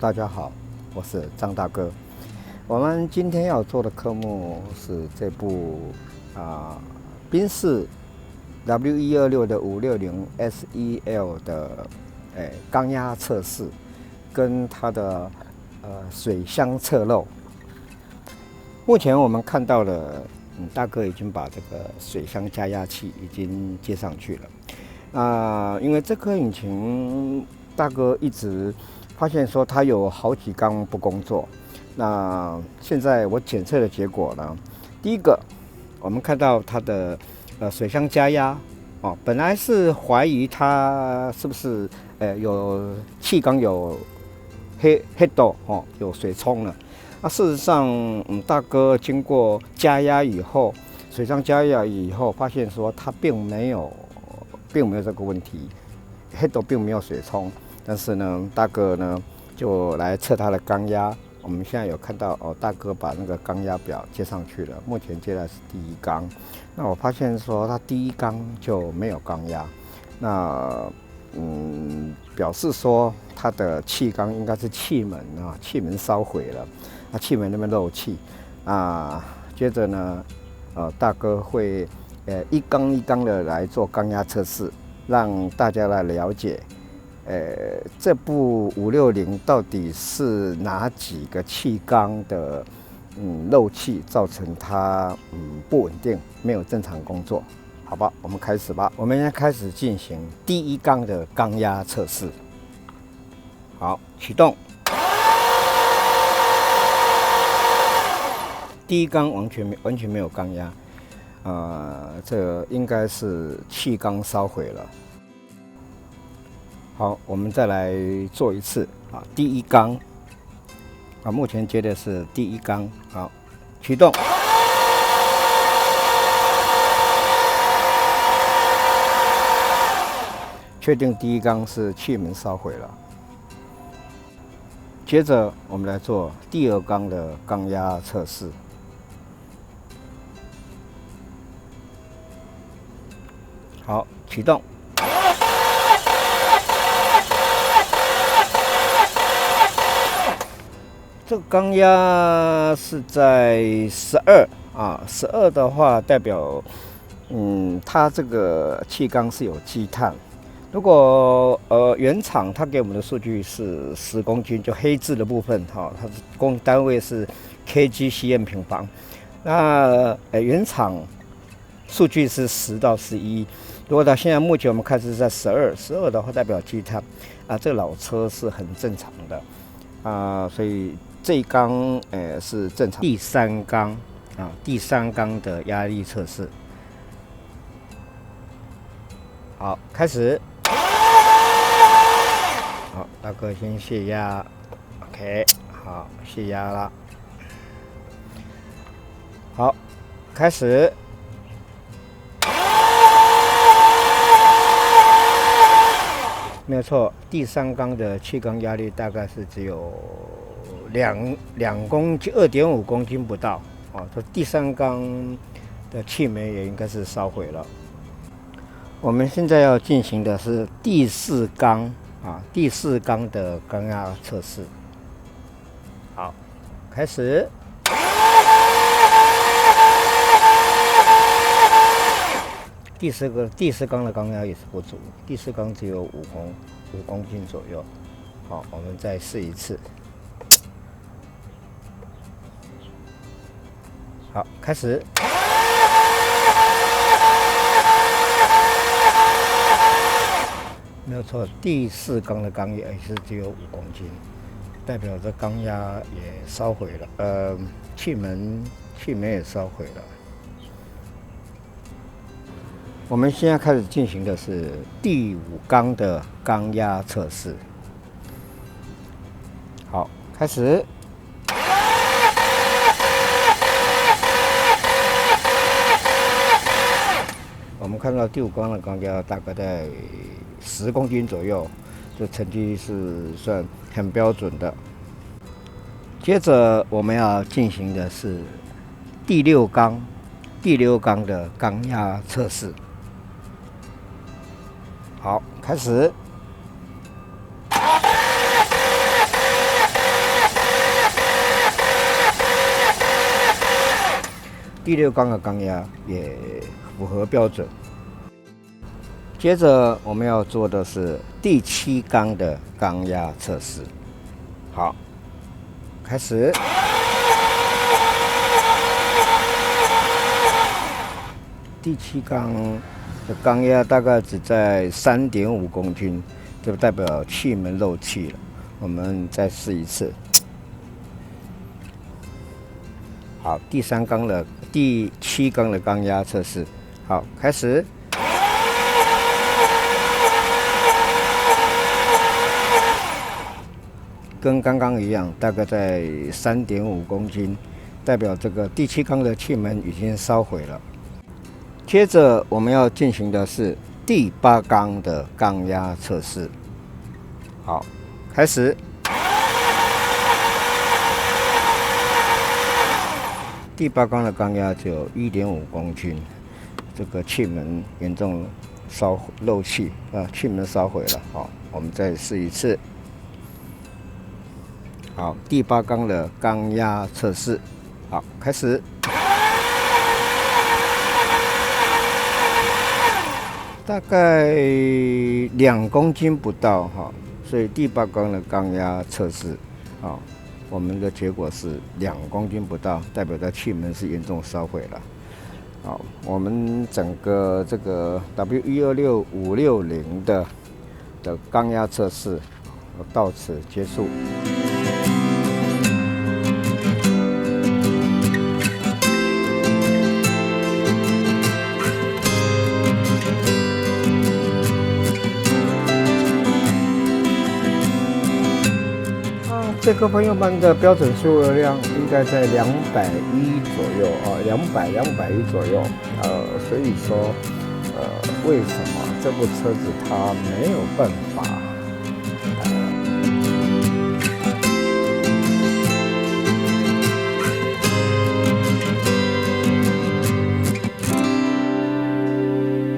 大家好，我是张大哥。我们今天要做的科目是这部宾士 W126的560 SEL 的缸压测试，跟它的水箱测漏。目前我们看到了，大哥已经把这个水箱加压器已经接上去了。因为这颗引擎，大哥一直发现说它有好几缸不工作。那现在我检测的结果呢，第一个，我们看到它的水箱加压本来是怀疑它是不是有气缸有黑豆有水冲了。那事实上，大哥经过加压以后，水箱加压以后，发现说它并没有这个问题，黑豆并没有水冲。但是呢，大哥呢就来测它的缸压。我们现在有看到大哥把那个缸压表接上去了，目前接的是第一缸。那我发现说它第一缸就没有缸压，那表示说它的气缸应该是气门气门烧毁了，气门那边漏气接着呢，大哥会一缸一缸的来做缸压测试，让大家来了解。这部560到底是哪几个气缸的漏气造成它不稳定，没有正常工作？好吧，我们开始吧。我们现在开始进行第一缸的缸压测试。好，启动。第一缸完全没有缸压，这应该是气缸烧毁了。好，我们再来做一次第一缸目前接的是第一缸。好，启动。确定第一缸是气门烧毁了。接着我们来做第二缸的缸压测试。好，启动。这个缸压是在12的话代表它这个气缸是有积碳。如果原厂它给我们的数据是10公斤，就黑字的部分它是公单位是 kg/cm 平方。那原厂数据是10到11，如果到现在目前我们看是在12的话代表积碳这个老车是很正常的所以这一缸是正常。第三缸的压力测试。好，开始。好，大哥先泄压 ，OK， 好，泄压了。好，开始。没有错，第三缸的气缸压力大概是只有2公斤，2.5公斤不到这第三缸的气门也应该是烧毁了。我们现在要进行的是第四缸的缸压测试。好，开始。第四缸的缸压也是不足，第四缸只有5公斤左右。好，我们再试一次。好，开始。没有错，第四缸的缸压也是只有5公斤，代表着缸压也烧毁了，气门也烧毁了。我们现在开始进行的是第5缸的缸压测试。好，开始。我们看到第5缸的缸压大概在10公斤左右，这成绩是算很标准的。接着我们要进行的是第6缸的缸压测试。好，开始。第6缸的缸压也符合标准。接着我们要做的是第7缸的缸压测试。好，开始。第7缸的缸压大概只在3.5公斤，就代表气门漏气了。我们再试一次。好，第7缸的缸压测试。好，开始。跟刚刚一样，大概在3.5公斤，代表这个第7缸的气门已经烧毁了。接着我们要进行的是第8缸的缸压测试。好，开始。第8缸的缸压只有1.5公斤，这个气门严重漏气气门烧毁了。好，我们再试一次。好，第8缸的缸压测试。好，开始。大概2公斤不到哈，所以第8缸的缸压测试，我们的结果是2公斤不到，代表的气门是严重烧毁了。好，我们整个这个 W126560的缸压测试到此结束。这颗朋友们的标准输油量应该在210左右200、210左右。所以说，为什么这部车子它没有办法